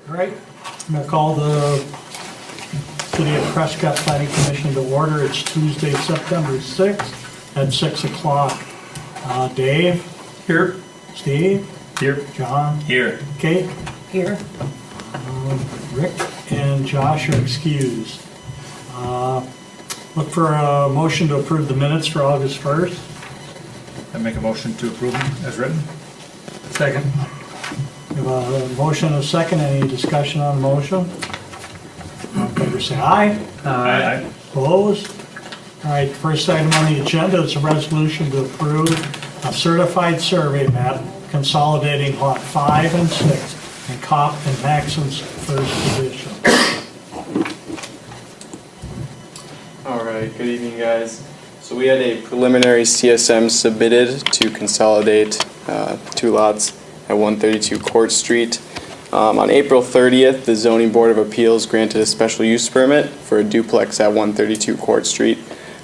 All right, I'm going to call the City of Prescott Planning Commission to order. It's Tuesday, September 6th at 6 o'clock. Dave? Here. Steve? Here. John? Here. Kate? Here. Rick and Josh are excused. Look for a motion to approve the minutes for August 1st. I make a motion to approve them as written. Second. We have a motion and a second. Any discussion on the motion? All in favor say aye. Aye. Opposed? All right, first item on the agenda is a resolution to approve a certified survey map consolidating lot 5 and 6 in Kopp and Maxon's first edition. All right, good evening, guys. So we had a preliminary CSM submitted to consolidate two lots at 132 Court Street. On April 30th, the Zoning Board of Appeals granted a special use permit for a duplex at 132 Court Street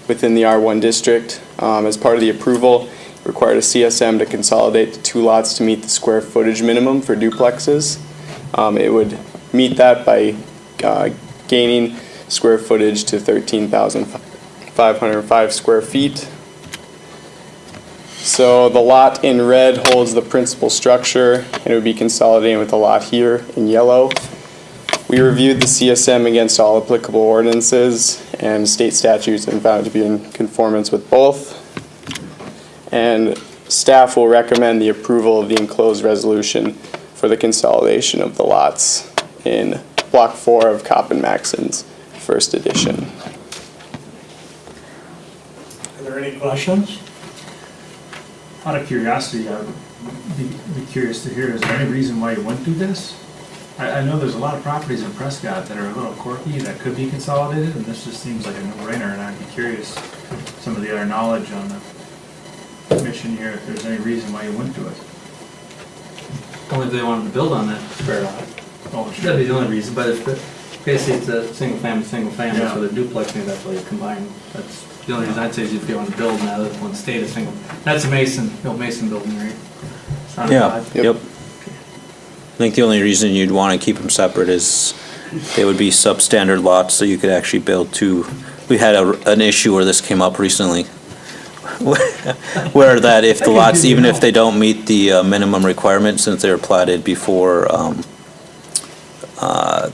within the R1 district. As part of the approval, it required a CSM to consolidate the two lots to meet the square footage minimum for duplexes. It would meet that by gaining square footage to 13,505 square feet. So the lot in red holds the principal structure, and it would be consolidating with the lot here in yellow. We reviewed the CSM against all applicable ordinances and state statutes and found it to be in conformance with both. And staff will recommend the approval of the enclosed resolution for the consolidation of the lots in Block 4 of Kopp and Maxon's first edition. Are there any questions? Out of curiosity, I would be curious to hear, is there any reason why you wouldn't do this? I know there's a lot of properties in Prescott that are a little quirky that could be consolidated, and this just seems like a no-brainer, and I'd be curious, some of the other knowledge on the commission here, if there's any reason why you wouldn't do it. Only if they wanted to build on that spare lot. Oh, sure. That'd be the only reason, but if, basically it's a single family, Yeah. so the duplex, maybe that's why you combine. That's the only reason I'd say is if you want to build now, that one stayed a single. That's a Mason building, right? It's not a Yeah, five. yep. I think the only reason you'd want to keep them separate is they would be substandard lots, so you could actually build two. We had an issue where this came up recently, where that if the lots, even if they don't meet the minimum requirement, since they were platted before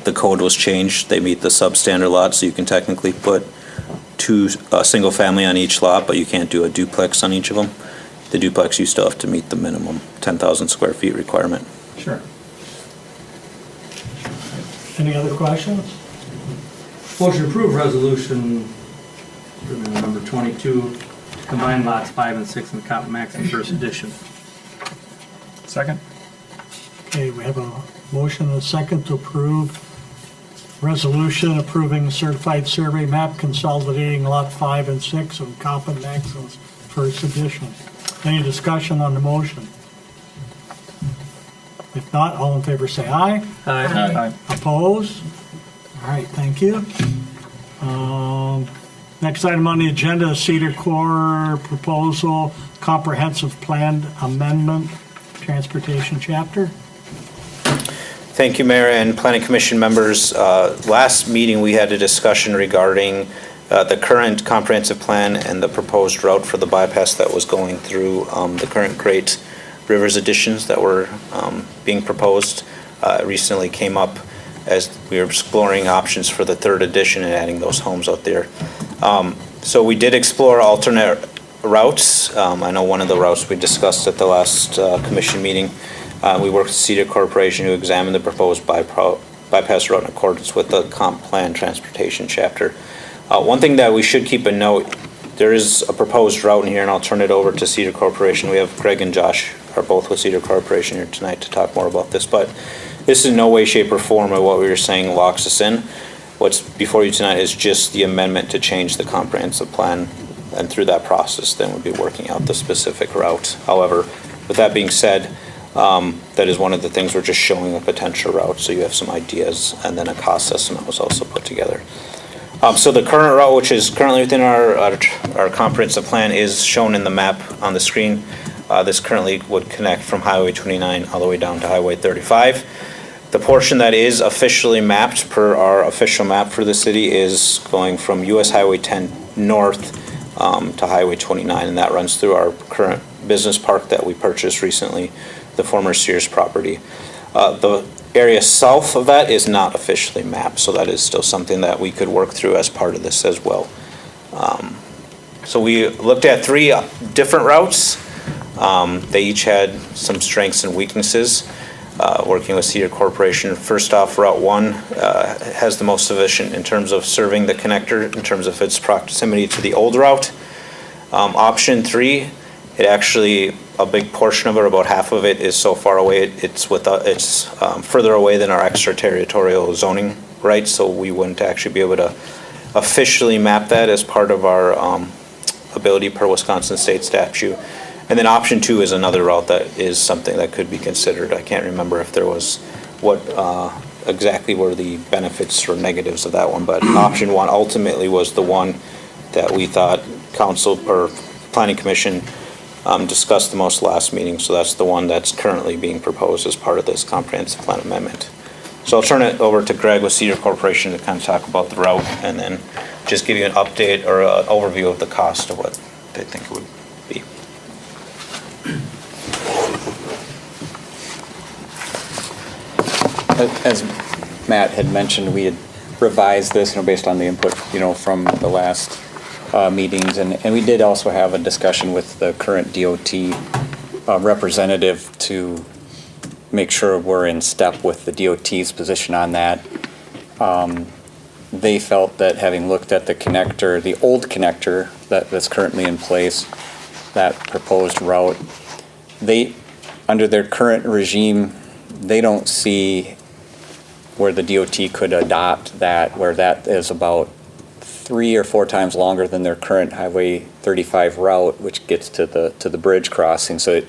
the code was changed, they meet the substandard lot, so you can technically put a single family on each lot, but you can't do a duplex on each of them. The duplex, you still have to meet the minimum 10,000 square feet requirement. Sure. Any other questions? Motion to approve resolution number 22, to combine lots 5 and 6 in the Kopp and Maxon first edition. Second? Okay, we have a motion and a second to approve resolution approving certified survey map consolidating lot 5 and 6 of Kopp and Maxon's first edition. Any discussion on the motion? If not, all in favor say aye. Aye. Opposed? All right, thank you. Next item on the agenda is Cedar Core proposal, comprehensive plan amendment, transportation chapter. Thank you, Mayor and Planning Commission members. Last meeting, we had a discussion regarding the current comprehensive plan and the proposed route for the bypass that was going through the current Great Rivers additions that were being proposed. Recently came up as we were exploring options for the third edition and adding those homes out there. So we did explore alternate routes. I know one of the routes we discussed at the last commission meeting. We worked with Cedar Corporation to examine the proposed bypass route in accordance with the comp plan transportation chapter. One thing that we should keep a note, there is a proposed route in here, and I'll turn it over to Cedar Corporation. We have Greg and Josh are both with Cedar Corporation here tonight to talk more about this, but this is in no way, shape, or form of what we were saying locks us in. What's before you tonight is just the amendment to change the comprehensive plan, and through that process then we'll be working out the specific route. However, with that being said, that is one of the things, we're just showing a potential route so you have some ideas, and then a cost estimate was also put together. So the current route, which is currently within our comprehensive plan, is shown in the map on the screen. This currently would connect from Highway 29 all the way down to Highway 35. The portion that is officially mapped per our official map for the city is going from US Highway 10 north to Highway 29, and that runs through our current business park that we purchased recently, the former Sears property. The area south of that is not officially mapped, so that is still something that we could work through as part of this as well. So we looked at 3 different routes. They each had some strengths and weaknesses. Working with Cedar Corporation, first off, Route 1 has the most sufficient in terms of serving the connector, in terms of its proximity to the old route. Option 3, it actually, a big portion of it, about half of it, is so far away, it's further away than our extraterritorial zoning rights, so we wouldn't actually be able to officially map that as part of our ability per Wisconsin state statute. And then option 2 is another route that is something that could be considered. I can't remember if there was what exactly were the benefits or negatives of that one, but option 1 ultimately was the one that we thought council or planning commission discussed the most last meeting. So that's the one that's currently being proposed as part of this comprehensive plan amendment. So I'll turn it over to Greg with Cedar Corporation to kind of talk about the route and then just give you an update or an overview of the cost of what they think it would be. As Matt had mentioned, we had revised this, based on the input, from the last meetings, and we did also have a discussion with the current DOT representative to make sure we're in step with the DOT's position on that. They felt that having looked at the connector, the old connector that's currently in place, that proposed route, under their current regime, they don't see where the DOT could adopt that, where that is about 3 or 4 times longer than their current Highway 35 route, which gets to the bridge crossing. So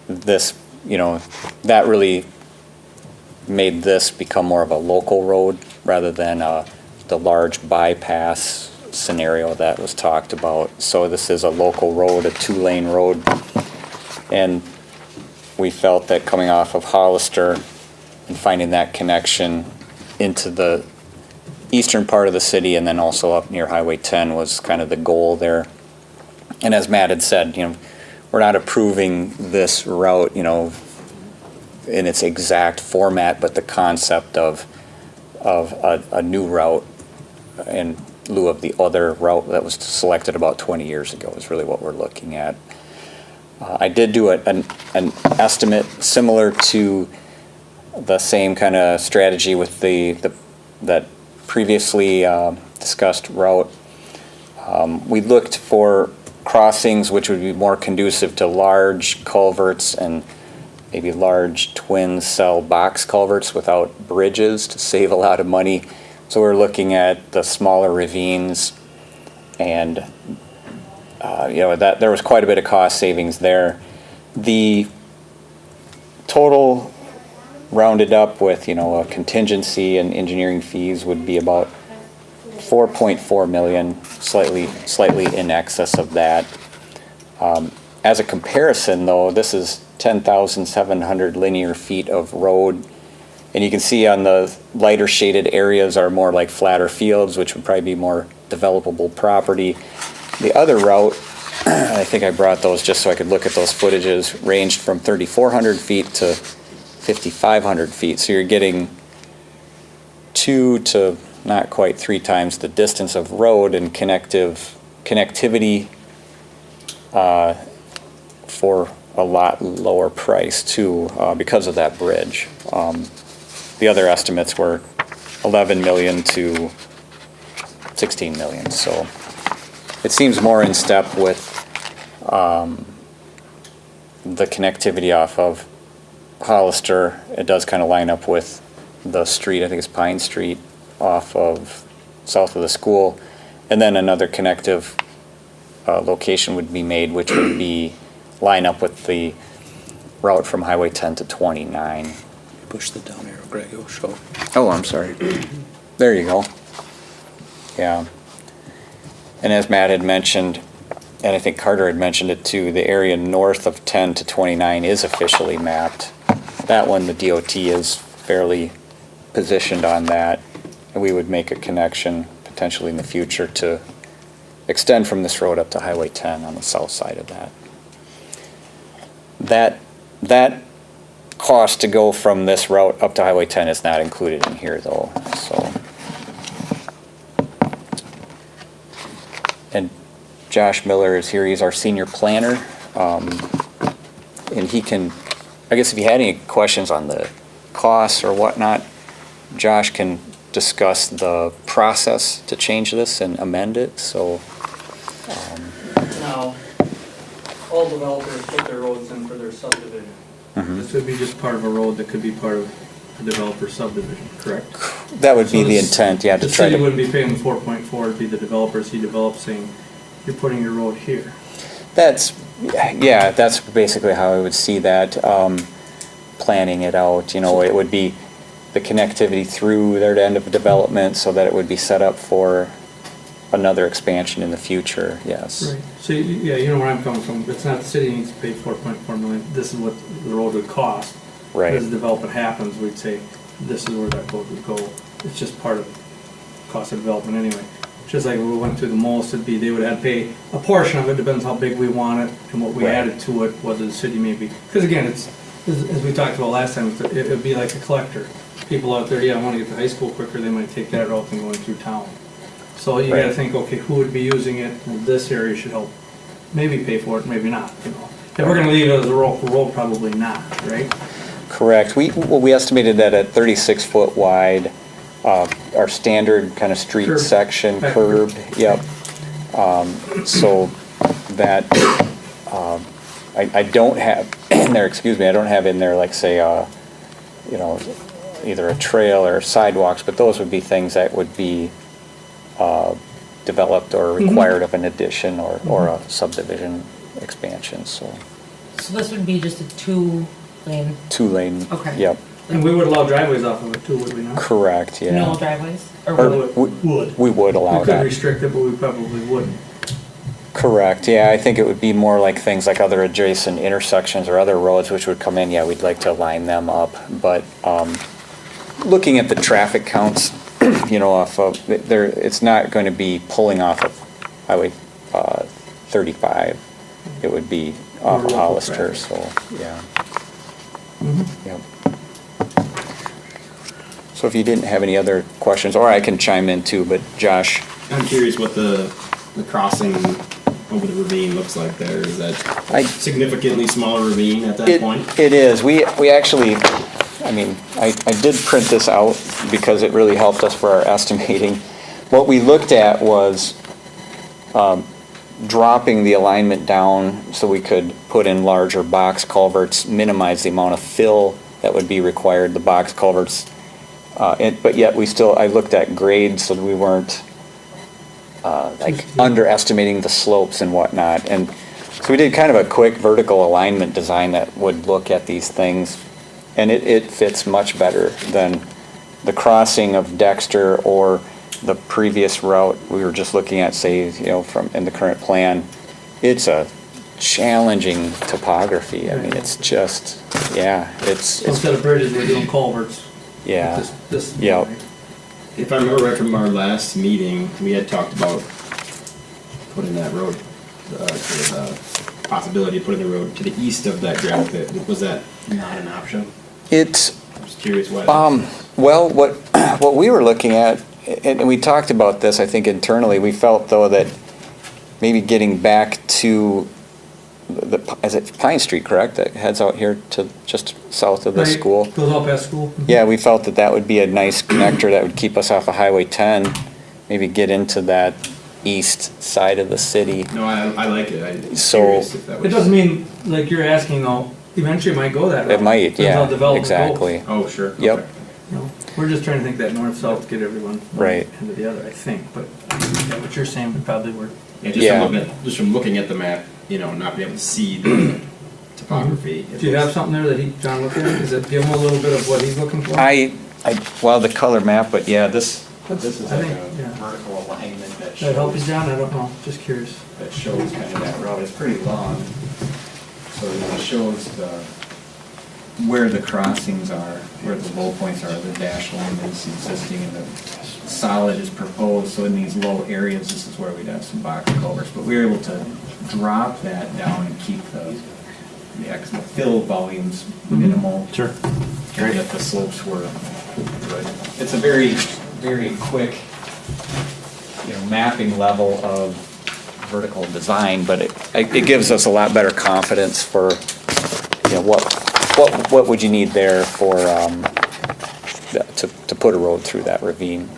that really made this become more of a local road rather than the large bypass scenario that was talked about. So this is a local road, a 2-lane road, and we felt that coming off of Hollister and finding that connection into the eastern part of the city and then also up near Highway 10 was kind of the goal there. And as Matt had said, we're not approving this route, in its exact format, but the concept of a new route in lieu of the other route that was selected about 20 years ago is really what we're looking at. I did do an estimate similar to the same kind of strategy with that previously discussed route. We looked for crossings which would be more conducive to large culverts and maybe large twin cell box culverts without bridges to save a lot of money. So we're looking at the smaller ravines, and that there was quite a bit of cost savings there. The total rounded up with a contingency and engineering fees would be about $4.4 million, slightly in excess of that. As a comparison, though, this is 10,700 linear feet of road, and you can see on the lighter shaded areas are more like flatter fields, which would probably be more developable property. The other route, I think I brought those just so I could look at those footages, ranged from 3,400 feet to 5,500 feet. So you're getting 2 to not quite 3 times the distance of road and connectivity for a lot lower price too, because of that bridge. The other estimates were 11 million to 16 million. So it seems more in step with the connectivity off of Hollister. It does kind of line up with the street, I think it's Pine Street, off of south of the school. And then another connective location would be made, which would be line up with the route from Highway 10 to 29. Push the down arrow, Greg, it will show. Oh, I'm sorry. There you go. Yeah. And as Matt had mentioned, and I think Carter had mentioned it too, the area north of 10 to 29 is officially mapped. That one, the DOT is fairly positioned on that, and we would make a connection potentially in the future to extend from this road up to Highway 10 on the south side of that. That cost to go from this route up to Highway 10 is not included in here though, so. And Josh Miller is here, he's our senior planner. And he can, I guess if you had any questions on the costs or whatnot, Josh can discuss the process to change this and amend it, so. Now, all developers put their roads in for their subdivision. Mhm. This would be just part of a road that could be part of a developer subdivision, correct? That would be So the this- intent, yeah, to The try city to. wouldn't be paying the 4.4, it'd be the developers he develops saying, you're putting your road here. That's, yeah, that's basically how I would see that, planning it out, you know, it would be the connectivity through their end of development so that it would be set up for another expansion in the future, yes. Right. So, yeah, you know where I'm coming from, it's not the city needs to pay 4.4 million, this is what the road would cost. Right. As development happens, we'd say, this is where that road would go, it's just part of cost of development anyway. Just like we went through the most, it'd be, they would have to pay a portion of it, depends how big we want it and what we Right. added to it, whether the city may be. Because again, it's, as we talked about last time, it'd be like a collector. People out there, yeah, I want to get to high school quicker, they might take that route than going through town. So you gotta Right. think, okay, who would be using it, well, this area should help, maybe pay for it, maybe not, you know. If we're gonna leave it as a local road, probably not, right? Correct. We estimated that at 36-foot wide, our standard kind of street Curb. section, Back curb, yep. So that, I don't have in there, excuse me, I don't have in there like say, you know, either a trail or sidewalks, but those would be things that would be developed or required of an addition or a subdivision expansion, so. So this would be just a 2-lane, 2-lane. Okay. Yep, And we would allow driveways off of it too, would we not? correct, yeah. no driveways? Or Or would- Would. we would allow We could that. restrict it, but we probably wouldn't. Correct, yeah, I think it would be more like things like other adjacent intersections or other roads which would come in, yeah, we'd like to line them up, but, looking at the traffic counts, you know, off of, there, it's not going to be pulling off of Highway, 35. It would be off of local Hollister, traffic. so, yeah. Mm-hmm. Yep. So if you didn't have any other questions, or I can chime in too, but Josh, I'm curious what the crossing over the ravine looks like there. Is that I- significantly smaller ravine at that point? It is. We actually, I mean, I did print this out because it really helped us for our estimating. What we looked at was dropping the alignment down so we could put in larger box culverts, minimize the amount of fill that would be required, the box culverts. But yet I looked at grades so that we weren't like underestimating the slopes and whatnot. And so we did kind of a quick vertical alignment design that would look at these things. And it fits much better than the crossing of Dexter or the previous route we were just looking at, say, you know, from, in the current plan. It's a challenging topography. I mean, it's just, yeah, it's Instead of bridges, we're doing culverts. yeah. This. Yep. If I remember right from our last meeting, we had talked about putting that road, the possibility of putting the road to the east of that gravel pit. Was that not an option? It's, I'm just curious why. well, what we were looking at, and we talked about this, I think internally, we felt though that maybe getting back to is it Pine Street, correct? That heads out here to just south of the Right. school. Goes all past school. Yeah, we felt that that would be a nice connector that would keep us off of Highway 10, maybe get into that east side of the city. No, I like it. I'm So- curious if that It was. doesn't mean, like you're asking though, eventually it might go that route. It might, Depends how yeah, development goes. exactly. Oh, sure. Yep. Okay. You know, we're just trying to think that north-south, get everyone from Right. one end to the other, I think, but yeah, what you're saying would probably work. Yeah, Yeah. Just from looking at the map, you know, not being able to see the topography. it Do you have looks- something there that John looked at? Is it, give him a little bit of what he's looking for? Well, the color map, but yeah, this is I like think, a yeah. vertical alignment that That help you, shows, John? I don't know, just curious. that shows kind of that route. It's pretty long. So it shows where the crossings are, where the low points are, the dash line is existing and the solid is proposed, so in these low areas, this is where we'd have some box culverts, but we were able to drop that down and keep the fill volumes minimal. Sure. And yet the slopes were good. It's a very, very quick, mapping level of vertical design, but it gives us a lot better confidence for, what would you need there for, to put a road through that ravine.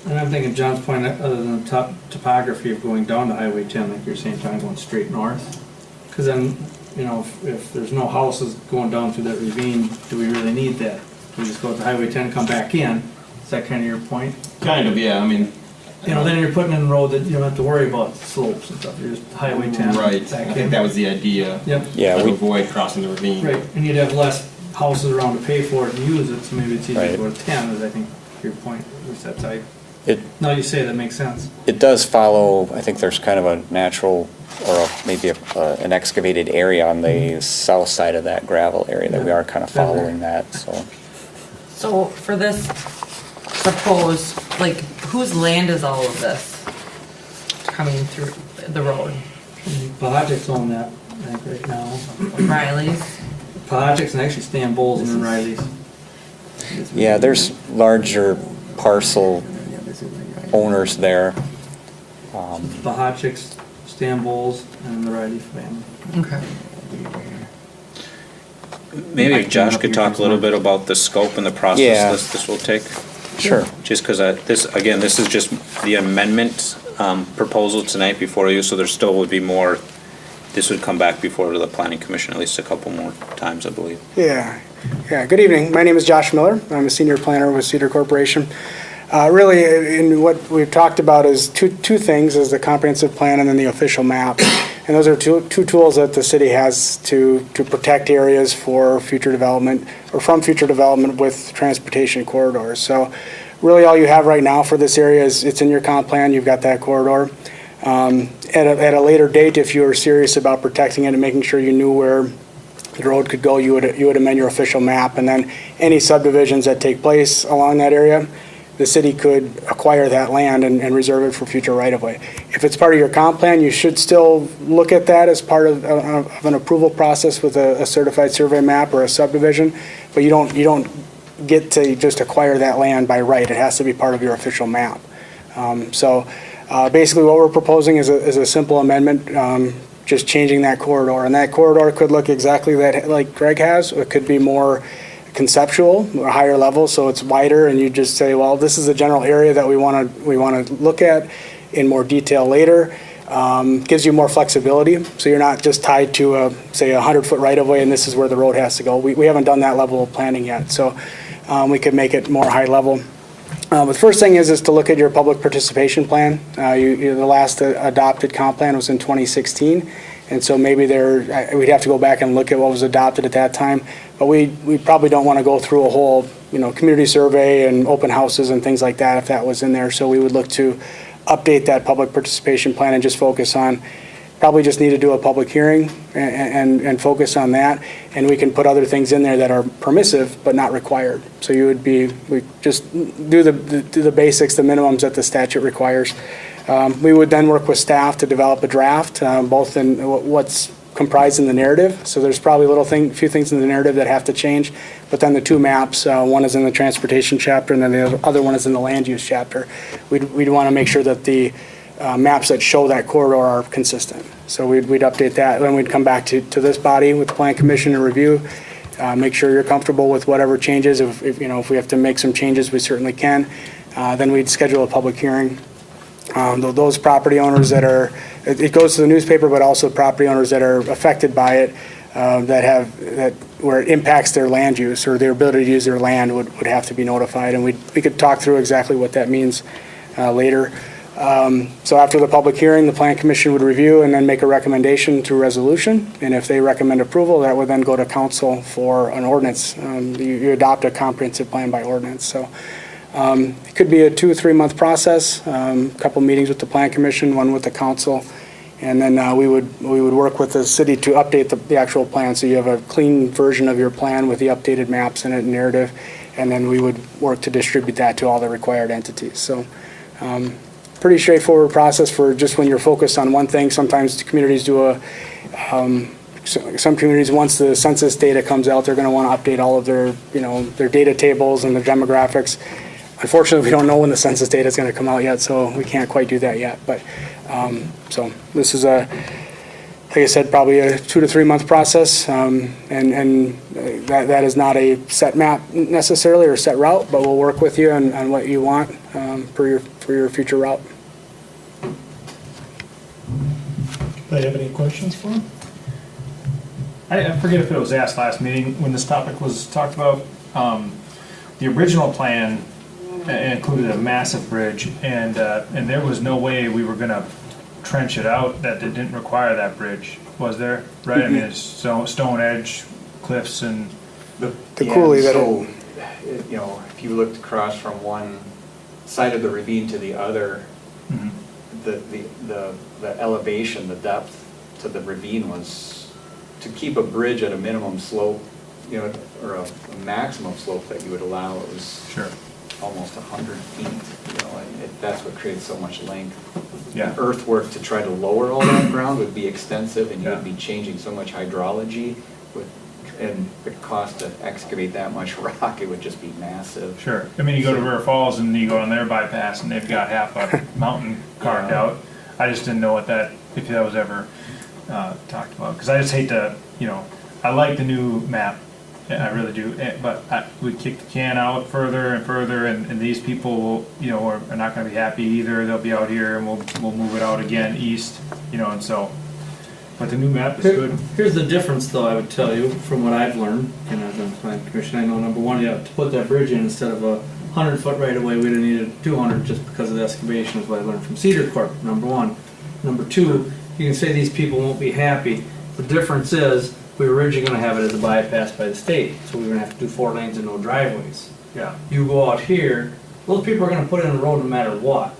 And I'm thinking John's point, other than the topography of going down to Highway 10, like you're saying, John, going straight north. Because then, if there's no houses going down through that ravine, do we really need that? We just go to Highway 10, come back in. Is that kind of your point? kind of, yeah, I mean. Then you're putting in a road that you don't have to worry about slopes and stuff. You're just Highway 10. Right, back I in. think that was the idea. Yep. Yeah, To we, avoid crossing the ravine. Right, and you'd have less houses around to pay for it and use it, so maybe it's easier to Right. go to 10, is I think your point, is that type. it, Now you say that makes sense. it does follow, I think there's kind of a natural, or maybe an excavated area on the south side of that gravel area that we are kind of following that, so. So for this proposed, like, whose land is all of this coming through the road? Projects own that, I think, right now. Riley's? Projects and actually Stan Bowles and then Riley's. Yeah, there's larger parcel owners there. Bahachic's, Stan Bowles, and the Riley family. Okay. Maybe Josh could talk a little bit about the scope and the Yeah. process this will take. Sure. Just because this is just the amendment proposal tonight before you, so there still would be more, this would come back before the planning commission at least a couple more times, I believe. Yeah, good evening. My name is Josh Miller. I'm a senior planner with Cedar Corporation. Really, in what we've talked about is two things, is the comprehensive plan and then the official map. And those are two tools that the city has to protect areas for future development, or from future development with transportation corridors. So really all you have right now for this area is, it's in your comp plan, you've got that corridor. At a later date, if you were serious about protecting it and making sure you knew where the road could go, you would amend your official map, and then any subdivisions that take place along that area, the city could acquire that land and reserve it for future right-of-way. If it's part of your comp plan, you should still look at that as part of an approval process with a certified survey map or a subdivision, but you don't get to just acquire that land by right. It has to be part of your official map. Basically what we're proposing is a simple amendment, just changing that corridor, and that corridor could look exactly like Greg has. It could be more conceptual or higher level, so it's wider, and you just say, well, this is a general area that we want to look at in more detail later. Gives you more flexibility, so you're not just tied to say a 100-foot right-of-way and this is where the road has to go. We haven't done that level of planning yet, so we could make it more high level. The first thing is to look at your public participation plan. The last adopted comp plan was in 2016, and so maybe we'd have to go back and look at what was adopted at that time. But we probably don't want to go through a whole community survey and open houses and things like that if that was in there. So we would look to update that public participation plan and just focus on, probably just need to do a public hearing and focus on that. And we can put other things in there that are permissive but not required. So we just do the basics, the minimums that the statute requires. We would then work with staff to develop a draft, both in what's comprised in the narrative. So there's probably few things in the narrative that have to change, but then the two maps, one is in the transportation chapter and then the other one is in the land use chapter. We'd want to make sure that the maps that show that corridor are consistent. So we'd update that, then we'd come back to this body with the Plan Commission and review, make sure you're comfortable with whatever changes. If we have to make some changes, we certainly can. Then we'd schedule a public hearing. Those property owners it goes to the newspaper, but also property owners that are affected by it, where it impacts their land use or their ability to use their land would have to be notified, and we could talk through exactly what that means later. So after the public hearing, the Plan Commission would review and then make a recommendation through resolution, and if they recommend approval, that would then go to council for an ordinance. You adopt a comprehensive plan by ordinance. So it could be a 2 or 3 month process, a couple meetings with the Plan Commission, one with the council, And then we would work with the city to update the actual plan, so you have a clean version of your plan with the updated maps in it and narrative, and then we would work to distribute that to all the required entities. So pretty straightforward process for just when you're focused on one thing. Sometimes the communities do some communities, once the census data comes out, they're going to want to update all of their, their data tables and their demographics. Unfortunately, we don't know when the census data is going to come out yet, so we can't quite do that yet. But so this is like I said, probably a 2 to 3 month process, and that is not a set map necessarily or set route, but we'll work with you on what you want for your future route. Do you have any questions for him? I forget if it was asked last meeting when this topic was talked about. The original plan included a massive bridge, and there was no way we were gonna trench it out that it didn't require that bridge, was there? Right, I mean, it's stone edge, cliffs and. The coulee that So, if you looked across from one side of the ravine to the other, the elevation, the depth to the ravine was, to keep a bridge at a minimum slope, or a maximum slope that you would allow, it was Sure. almost 100 feet, and that's what creates so much length. Yeah. Earthwork to try to lower all that ground would be extensive, and you would Yeah. be changing so much hydrology, and the cost to excavate that much rock, it would just be massive. Sure. I mean, you go to River Falls and you go on their bypass and they've got half a mountain carved out. I just didn't know if that was ever talked about. Because I just hate to, I like the new map. I really do. But we kick the can out further and further, and these people, are not going to be happy either. They'll be out here and we'll move it out again east, and so. But the new map is good. Here's the difference, though, I would tell you, from what I've learned, and as a planning commission, I know, number one, to put that bridge in instead of a 100-foot right away, we'd have needed 200 just because of the excavation, is what I learned from Cedar Corp, number one. Number two, you can say these people won't be happy. The difference is, we were originally gonna have it as a bypass by the state, so we were gonna have to do 4 lanes and no driveways. Yeah. You go out here, those people are gonna put in a road no matter what,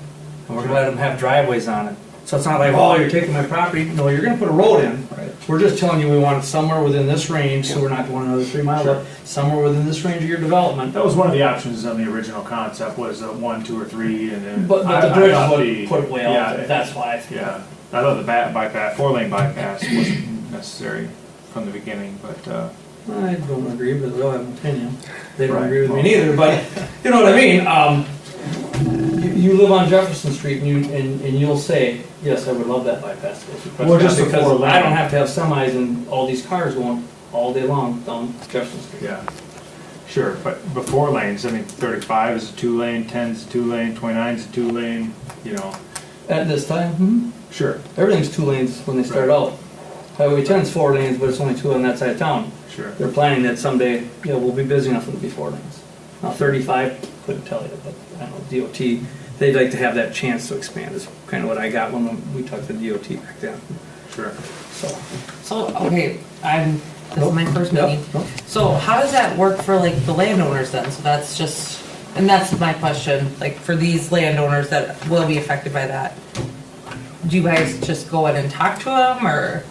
and we're gonna let them have driveways on it. So it's not like, oh, you're taking my property. No, you're gonna put a road in. Right. We're just telling you we want it somewhere within this range, so we're not going another 3 miles up, somewhere within this range of your development. That was one of the options on the original concept, was 1, 2, or 3, and then. But I the bridge thought would put it way out yeah, there, that's why. Yeah, I thought the bypass, 4-lane bypass wasn't necessary from the beginning, but, I don't agree, but they'll have an opinion. They don't Right. agree with me neither, but you know what I mean? You live on Jefferson Street and you'll say, yes, I would love that bypass. Well, just the because 4 I don't lane. have to have semis and all these cars going all day long down Jefferson Street. yeah. Sure, but 4 lanes, I mean, 35 is a 2-lane, 10 is a 2-lane, 29 is a 2-lane, At this time, Sure, everything's 2 lanes when they start out. Highway 10's 4 lanes, but it's only 2 on that side of town. sure. They're planning that someday, we'll be busy enough it'll be 4 lanes. Now 35, couldn't tell you, but I don't know, DOT, they'd like to have that chance to expand is kind of what I got when we talked to DOT back then, Sure. so. Okay, this is my first Yep, meeting. yep. So how does that work for like the landowners then? So that's just, and that's my question, like for these landowners that will be affected by that. Do you guys just go in and talk to them, or?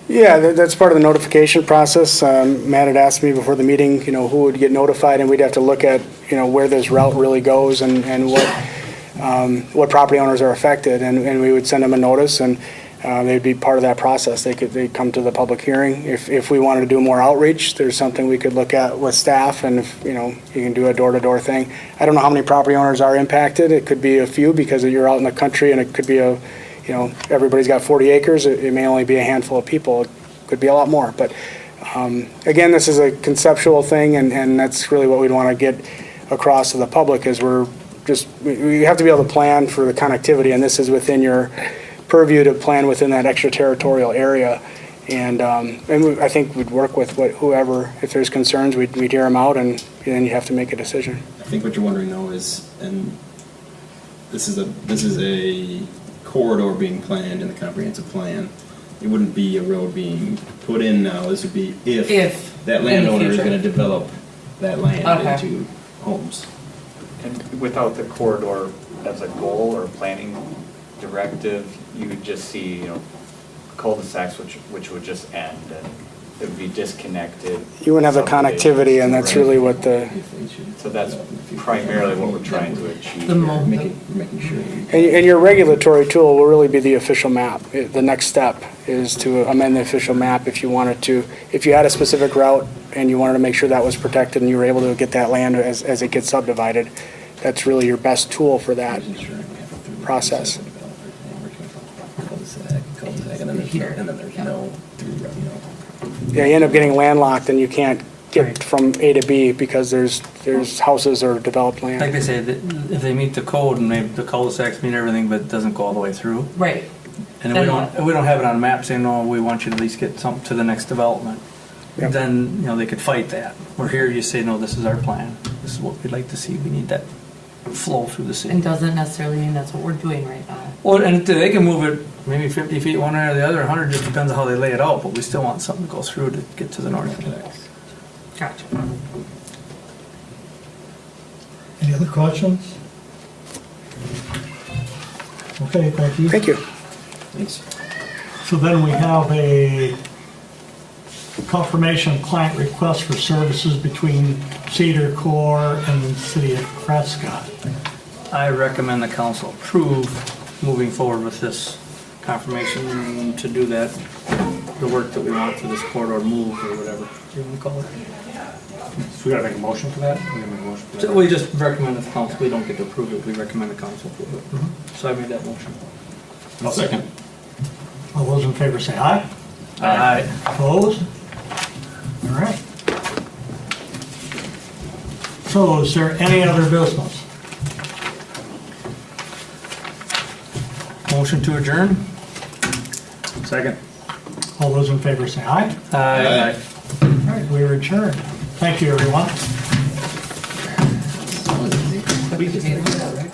Yeah, that's part of the notification process. Matt had asked me before the meeting, who would get notified, and we'd have to look at, where this route really goes and what property owners are affected, and we would send them a notice, and they'd be part of that process. They'd come to the public hearing. If we wanted to do more outreach, there's something we could look at with staff, and if, you can do a door-to-door thing. I don't know how many property owners are impacted. It could be a few because you're out in the country, and it could be everybody's got 40 acres. It may only be a handful of people. It could be a lot more. But again, this is a conceptual thing, and that's really what we'd want to get across to the public is we have to be able to plan for the connectivity, and this is within your purview to plan within that extraterritorial area. And I think we'd work with whoever, if there's concerns, we'd hear them out, and then you have to make a decision. I think what you're wondering though is, and this is a corridor being planned in the comprehensive plan. It wouldn't be a road being put in now. This would be if that in the landowner is future. going to develop that land Okay. into homes. And without the corridor as a goal or planning directive, you would just see, you know, cul-de-sacs which would just end and it would be disconnected. You wouldn't have the connectivity, and that's really what the, So that's primarily what we're trying to achieve. The mo- Making sure. and your regulatory tool will really be the official map. The next step is to amend the official map if you wanted to, if you had a specific route and you wanted to make sure that was protected and you were able to get that land as it gets subdivided. That's really your best tool for that process. And then there's no through, you know. Yeah, you end up getting landlocked and you can't get from A to B because there's houses or developed Like land. they say, that if they meet the code and the cul-de-sacs meet everything, but it doesn't go all the way through. Right. And if we don't have it on a map saying, no, we want you to at least get something to the next development. Yep. Then, you know, they could fight that. Where here you say, no, this is our plan. This is what we'd like to see. We need that flow through the city. And doesn't necessarily mean that's what we're doing right now. Well, and they can move it maybe 50 feet one way or the other, 100, just depends on how they lay it out, but we still want something to go through to get to the north end. Gotcha. Any other questions? Okay, thank you. Thank you. Thanks. So then we have a confirmation of client request for services between Cedar Core and the city of Prescott. I recommend the council approve moving forward with this confirmation to do that, the work that we want for this corridor move or whatever you want to call it. So we gotta make a motion for that? We gotta make a motion for So that? we just recommend the council, we don't get to approve it, we recommend the council approve it. So I made that motion. I'll second. All those in favor say aye. Aye. Opposed? All right. So is there any other business? Motion to adjourn? Second. All those in favor say aye. Aye. All right, we are adjourned. Thank you, everyone. We could do that, right?